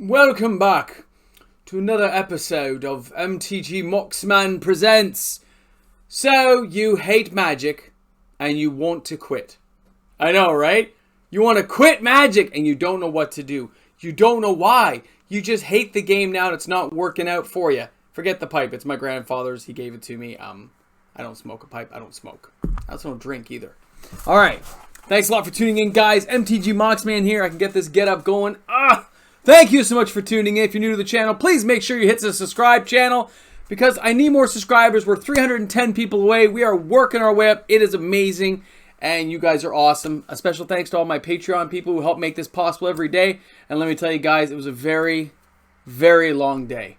Welcome back to another episode of MTG Moxman Presents. So, you hate Magic and you want to quit. I know, right? You want to quit Magic and you don't know what to do. You don't know why. You just hate the game now and it's not working out for you. Forget the pipe. It's my grandfather's. He gave it to me. I don't smoke a pipe. I don't smoke. I also don't drink either. Alright. Thanks a lot for tuning in, guys. MTG Moxman here. I can get this get up going. Thank you so much for tuning in. If you're new to the channel, please make sure you hit the subscribe channel because I need more subscribers. We're 310 people away. We are working our way up. It is amazing, and you guys are awesome. A special thanks to all my Patreon people who help make this possible every day. And let me tell you guys, it was a very, very long day.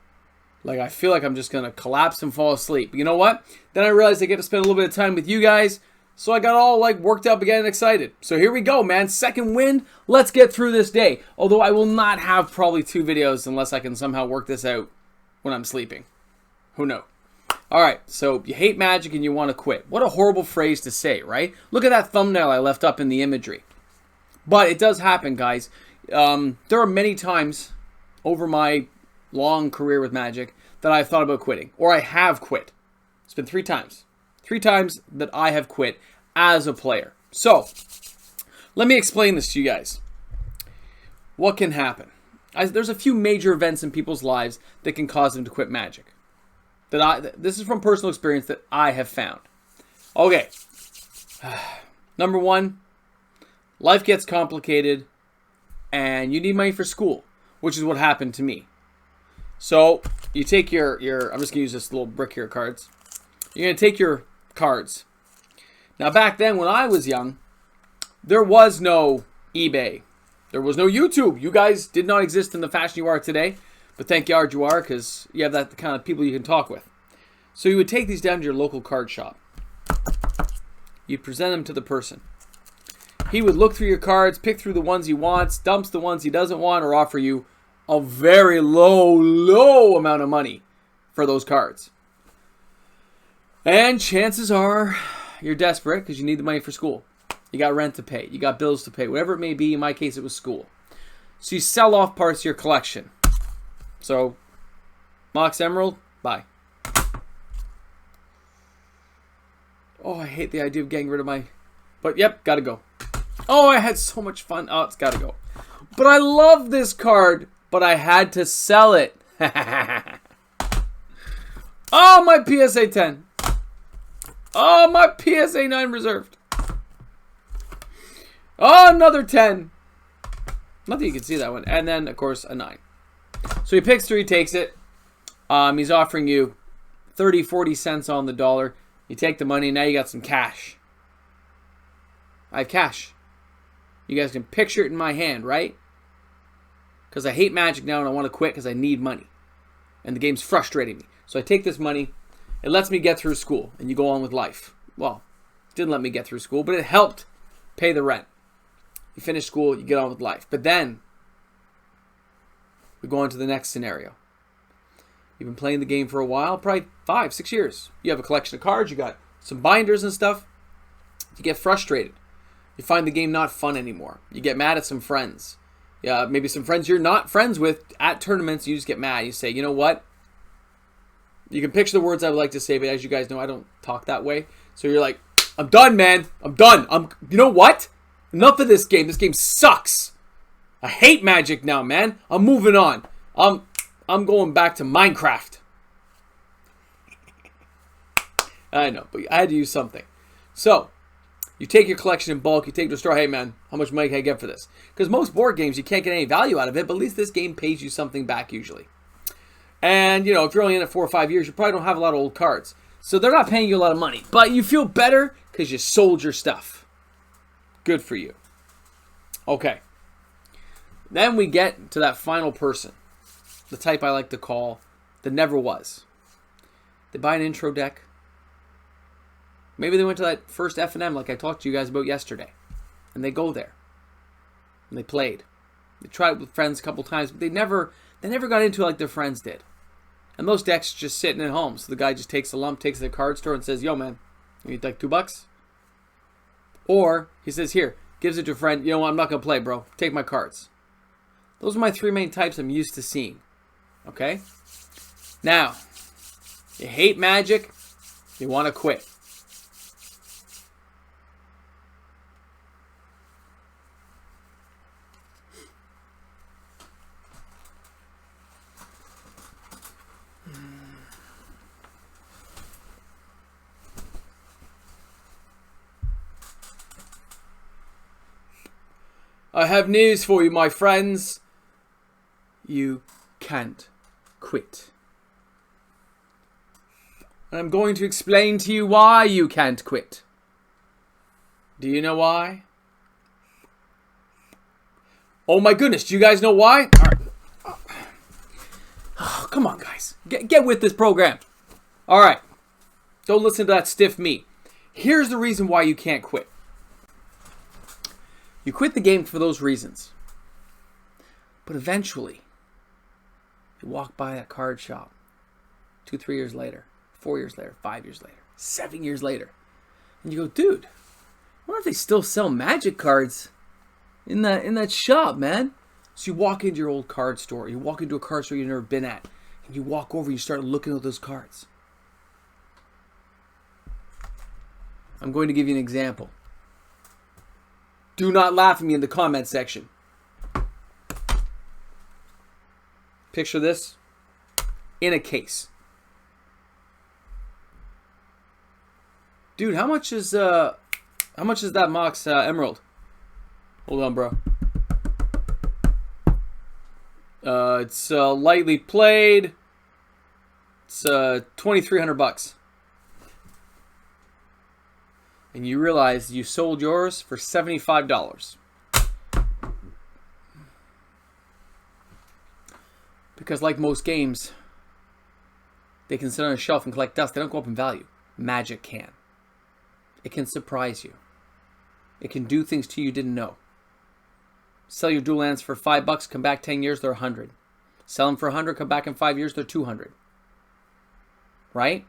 Like, I feel like I'm just going to collapse and fall asleep. But you know what? Then I realized I get to spend a little bit of time with you guys. So I got all like worked up again and excited. So here we go, man. Second win. Let's get through this day. Although I will not have probably 2 videos unless I can somehow work this out when I'm sleeping. Who knows? Alright, so you hate Magic and you want to quit. What a horrible phrase to say, right? Look at that thumbnail I left up in the imagery. But it does happen, guys. There are many times over my long career with Magic that I've thought about quitting. Or I have quit. It's been 3 times. 3 times that I have quit as a player. So, let me explain this to you guys. What can happen? There's a few major events in people's lives that can cause them to quit Magic. This is from personal experience that I have found. Okay. Number 1, life gets complicated and you need money for school, which is what happened to me. So, you take your I'm just going to use this little brick here, cards. You're going to take your cards. Now back then when I was young, there was no eBay. There was no YouTube. You guys did not exist in the fashion you are today. But thank God you are because you have that kind of people you can talk with. So you would take these down to your local card shop. You'd present them to the person. He would look through your cards, pick through the ones he wants, dumps the ones he doesn't want, or offer you a very low amount of money for those cards. And chances are you're desperate because you need the money for school. You got rent to pay. You got bills to pay. Whatever it may be. In my case, it was school. So you sell off parts of your collection. So, Mox Emerald, bye. Oh, I hate the idea of getting rid of my... But, yep, gotta go. Oh, I had so much fun. Oh, it's gotta go. But I love this card, but I had to sell it. Oh, my PSA 10. Oh, my PSA 9 reserved. Oh, another 10. Not that you can see that one. And then, of course, a 9. So he picks 3, takes it. He's offering you 30, 40 cents on the dollar. You take the money. Now you got some cash. I have cash. You guys can picture it in my hand, right? Because I hate Magic now and I want to quit because I need money. And the game's frustrating me. So I take this money. It lets me get through school, and you go on with life. Well, it didn't let me get through school, but it helped pay the rent. You finish school, you get on with life. But then, we go on to the next scenario. You've been playing the game for a while, probably 5, 6 years. You have a collection of cards, you got some binders and stuff. You get frustrated. You find the game not fun anymore. You get mad at some friends. Yeah, maybe some friends you're not friends with at tournaments, you just get mad. You say, you know what? You can picture the words I would like to say, but as you guys know, I don't talk that way. So you're like, I'm done, man. I'm done. You know what? Enough of this game. This game sucks. I hate Magic now, man. I'm moving on. I'm going back to Minecraft. I know, but I had to use something. So, you take your collection in bulk. You take it to the store. Hey, man, how much money can I get for this? Because most board games, you can't get any value out of it, but at least this game pays you something back usually. And, you know, if you're only in it 4 or 5 years, you probably don't have a lot of old cards. So they're not paying you a lot of money. But you feel better because you sold your stuff. Good for you. Okay. Then we get to that final person. The type I like to call the never was. They buy an intro deck. Maybe they went to that first F&M like I talked to you guys about yesterday. And they go there. And they played. They tried it with friends a couple times, but they never got into it like their friends did. And those decks just sitting at home. So the guy just takes a lump, takes it to the card store and says, yo, man, you need like $2? Or he says, here, gives it to a friend. You know what? I'm not going to play, bro. Take my cards. Those are my three main types I'm used to seeing. Okay? Now, you hate Magic, you want to quit. I have news for you, my friends. You can't quit. And I'm going to explain to you why you can't quit. Do you know why? Oh my goodness, do you guys know why? All right. Oh, come on, guys. Get with this program. All right. Don't listen to that stiff me. Here's the reason why you can't quit. You quit the game for those reasons. But eventually, you walk by that card shop 2, 3 years later, 4 years later, 5 years later, 7 years later. And you go, dude, I wonder if they still sell Magic cards in that shop, man. So you walk into your old card store. You walk into a card store you've never been at. And you walk over and you start looking at those cards. I'm going to give you an example. Do not laugh at me in the comment section. Picture this in a case. Dude, how much is that Mox Emerald? Hold on, bro. It's lightly played. It's $2,300. And you realize you sold yours for $75. Because like most games, they can sit on a shelf and collect dust. They don't go up in value. Magic can. It can surprise you. It can do things to you didn't know. Sell your dual lands for $5, come back 10 years, they're 100. Sell them for 100, come back in 5 years, they're 200. Right?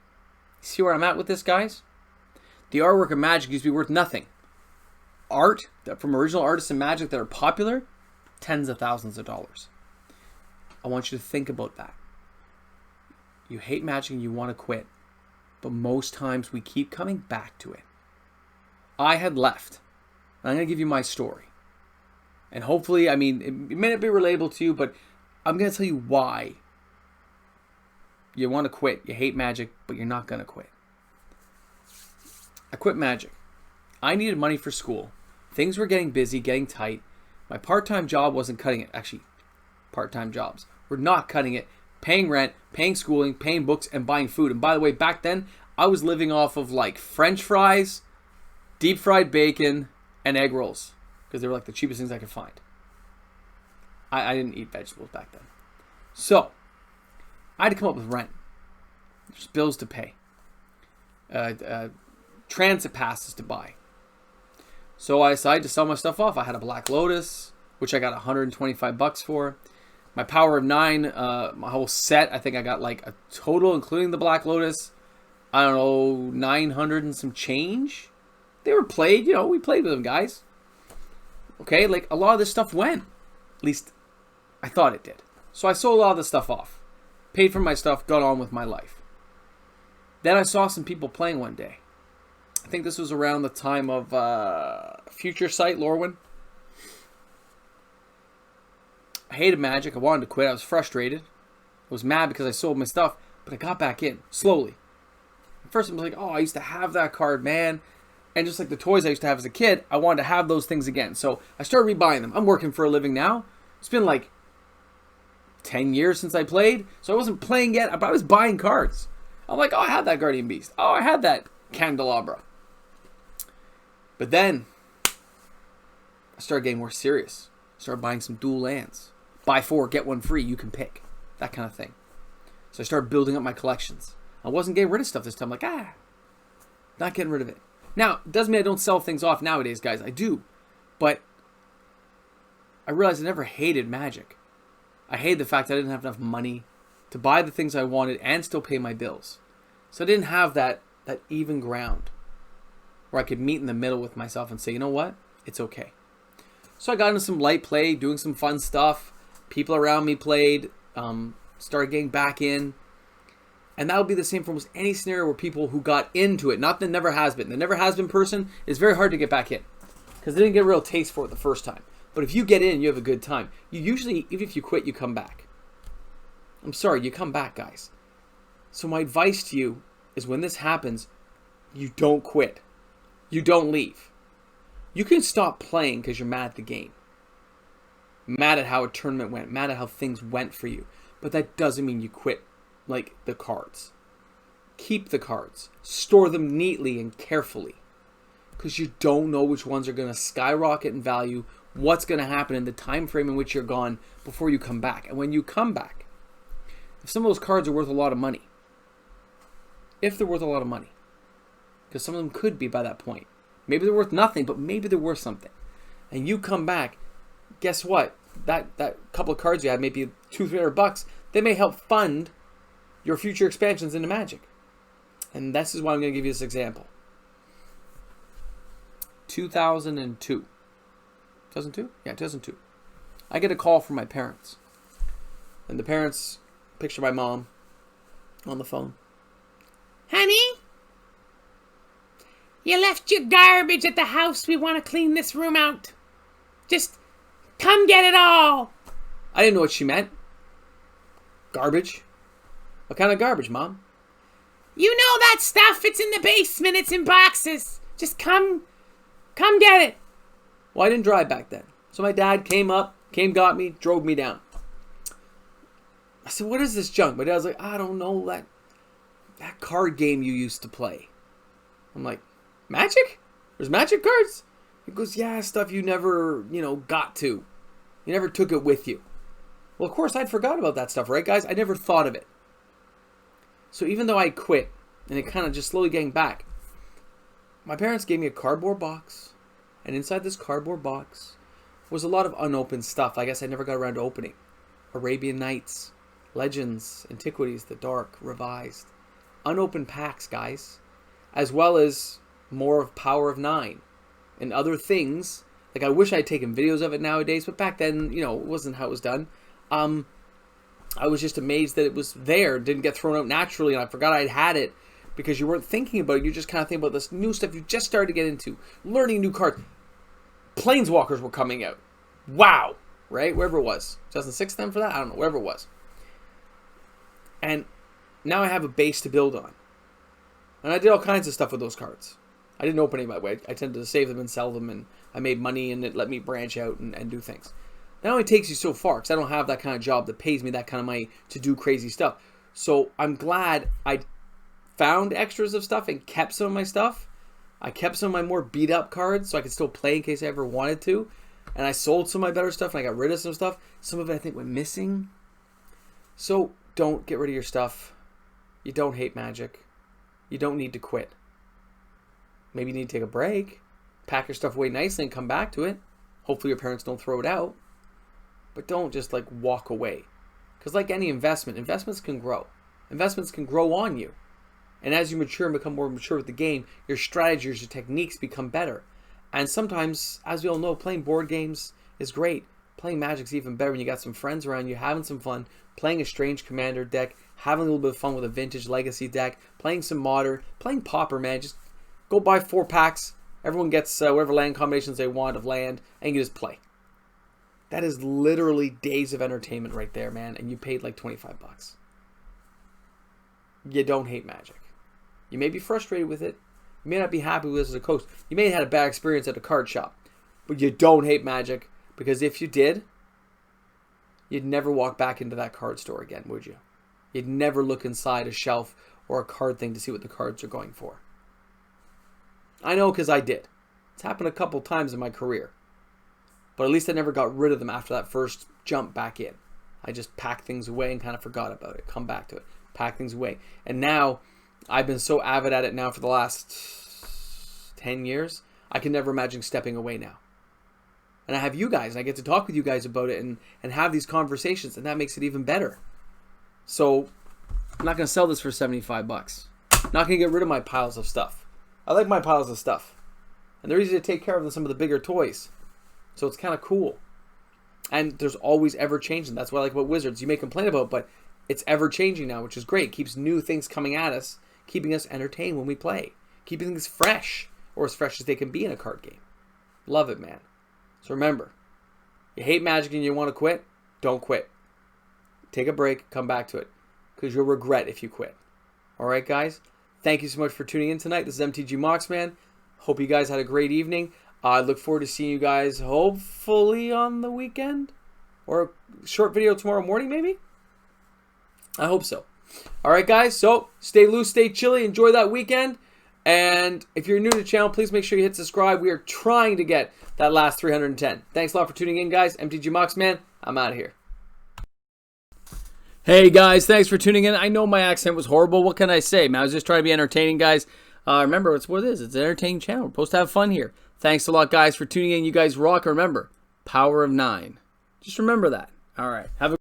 See where I'm at with this, guys? The artwork of Magic used to be worth nothing. Art from original artists in Magic that are popular, tens of thousands of dollars. I want you to think about that. You hate Magic and you want to quit. But most times we keep coming back to it. I had left. I'm going to give you my story. And hopefully, I mean, it may not be relatable to you, but I'm going to tell you why you want to quit. You hate Magic, but you're not going to quit. I quit Magic. I needed money for school. Things were getting busy, getting tight. My part-time job wasn't cutting it. Actually, part-time jobs were not cutting it. Paying rent, paying schooling, paying books, and buying food. And by the way, back then, I was living off of like French fries, deep fried bacon, and egg rolls. Because they were like the cheapest things I could find. I didn't eat vegetables back then. So, I had to come up with rent. There's bills to pay. Transit passes to buy. So I decided to sell my stuff off. I had a Black Lotus, which I got $125 for. My Power of 9, my whole set, I think I got like a total, including the Black Lotus, I don't know, 900 and some change. They were played, you know, we played with them, guys. Okay, like a lot of this stuff went. At least I thought it did. So I sold a lot of this stuff off. Paid for my stuff, got on with my life. Then I saw some people playing one day. I think this was around the time of Future Sight, Lorwyn. I hated Magic. I wanted to quit. I was frustrated. I was mad because I sold my stuff, but I got back in slowly. At first, I was like, oh, I used to have that card, man. And just like the toys I used to have as a kid, I wanted to have those things again. So I started rebuying them. I'm working for a living now. It's been like 10 years since I played. So I wasn't playing yet, but I was buying cards. I'm like, oh, I had that Guardian Beast. Oh, I had that Candelabra. But then I started getting more serious. Started buying some dual lands. Buy 4, get 1 free, you can pick. That kind of thing. So I started building up my collections. I wasn't getting rid of stuff this time. Like, not getting rid of it. Now, it doesn't mean I don't sell things off nowadays, guys. I do. But I realized I never hated Magic. I hated the fact that I didn't have enough money to buy the things I wanted and still pay my bills. So I didn't have that even ground where I could meet in the middle with myself and say, you know what? It's okay. So I got into some light play, doing some fun stuff. People around me played, started getting back in. And that would be the same for almost any scenario where people who got into it, not the never has been. The never has been person is very hard to get back in because they didn't get a real taste for it the first time. But if you get in and you have a good time, you usually, even if you quit, you come back. I'm sorry, you come back, guys. So my advice to you is when this happens, you don't quit. You don't leave. You can stop playing because you're mad at the game. Mad at how a tournament went. Mad at how things went for you. But that doesn't mean you quit. Like the cards. Keep the cards. Store them neatly and carefully. Because you don't know which ones are going to skyrocket in value. What's going to happen in the time frame in which you're gone before you come back. And when you come back, if some of those cards are worth a lot of money. If they're worth a lot of money. Because some of them could be by that point. Maybe they're worth nothing, but maybe they're worth something. And you come back, guess what? That couple of cards you had, maybe $200-300, they may help fund your future expansions into Magic. And this is why I'm going to give you this example. 2002. 2002? Yeah, 2002. I get a call from my parents. And the parents, picture my mom on the phone. Honey? You left your garbage at the house. We want to clean this room out. Just come get it all. I didn't know what she meant. Garbage? What kind of garbage, Mom? You know that stuff. It's in the basement. It's in boxes. Just come get it. Well, I didn't drive back then. So my dad got me, drove me down. I said, what is this junk? My dad was like, I don't know, that card game you used to play. I'm like, Magic? There's Magic cards? He goes, yeah, stuff you never, got to. You never took it with you. Well, of course, I'd forgot about that stuff, right, guys? I never thought of it. So even though I quit, and it kind of just slowly getting back, my parents gave me a cardboard box, and inside this cardboard box was a lot of unopened stuff I guess I never got around to opening. Arabian Nights, Legends, Antiquities, The Dark, Revised. Unopened packs, guys. As well as more of Power of Nine and other things. Like, I wish I'd taken videos of it nowadays, but back then, it wasn't how it was done. I was just amazed that it was there, didn't get thrown out naturally, and I forgot I'd had it because you weren't thinking about it. You just kind of think about this new stuff you just started to get into, learning new cards. Planeswalkers were coming out. Wow, right? Wherever it was. 2006 then for that? I don't know, wherever it was. And now I have a base to build on. And I did all kinds of stuff with those cards. I didn't open any my way. I tended to save them and sell them, and I made money, and it let me branch out and do things. That only takes you so far, because I don't have that kind of job that pays me that kind of money to do crazy stuff. So I'm glad I found extras of stuff and kept some of my stuff. I kept some of my more beat up cards so I could still play in case I ever wanted to. And I sold some of my better stuff, and I got rid of some stuff. Some of it I think went missing. So don't get rid of your stuff. You don't hate Magic. You don't need to quit. Maybe you need to take a break. Pack your stuff away nicely and come back to it. Hopefully your parents don't throw it out. But don't just walk away. Because like any investment, investments can grow. Investments can grow on you. And as you mature and become more mature with the game, your strategies, your techniques become better. And sometimes, as we all know, playing board games is great. Playing Magic's even better when you got some friends around you, having some fun, playing a Strange Commander deck, having a little bit of fun with a Vintage Legacy deck, playing some Modern, playing Pauper, man. Just go buy 4 packs. Everyone gets whatever land combinations they want of land, and you just play. That is literally days of entertainment right there, man. And you paid like $25. You don't hate Magic. You may be frustrated with it. You may not be happy with this as a coach. You may have had a bad experience at a card shop. But you don't hate Magic. Because if you did, you'd never walk back into that card store again, would you? You'd never look inside a shelf or a card thing to see what the cards are going for. I know because I did. It's happened a couple times in my career. But at least I never got rid of them after that first jump back in. I just packed things away and kind of forgot about it. Come back to it. Pack things away. And now, I've been so avid at it now for the last 10 years, I can never imagine stepping away now. And I have you guys, and I get to talk with you guys about it and have these conversations, and that makes it even better. So, I'm not going to sell this for $75. Not going to get rid of my piles of stuff. I like my piles of stuff. And they're easy to take care of than some of the bigger toys. So it's kind of cool. And there's always ever changing. That's what I like about Wizards. You may complain about, but it's ever changing now, which is great. It keeps new things coming at us, keeping us entertained when we play, keeping things fresh, or as fresh as they can be in a card game. Love it, man. So remember, you hate Magic and you want to quit, don't quit. Take a break, come back to it, because you'll regret if you quit. All right, guys? Thank you so much for tuning in tonight. This is MTG Moxman. Hope you guys had a great evening. I look forward to seeing you guys hopefully on the weekend, or a short video tomorrow morning, maybe? I hope so. All right, guys? So stay loose, stay chilly, enjoy that weekend. And if you're new to the channel, please make sure you hit subscribe. We are trying to get that last 310. Thanks a lot for tuning in, guys. MTG Moxman, I'm out of here. Hey, guys. Thanks for tuning in. I know my accent was horrible. What can I say, man? I was just trying to be entertaining, guys. Remember, it's what it is. It's an entertaining channel. We're supposed to have fun here. Thanks a lot, guys, for tuning in. You guys rock. Remember, power of 9. Just remember that. All right. Have a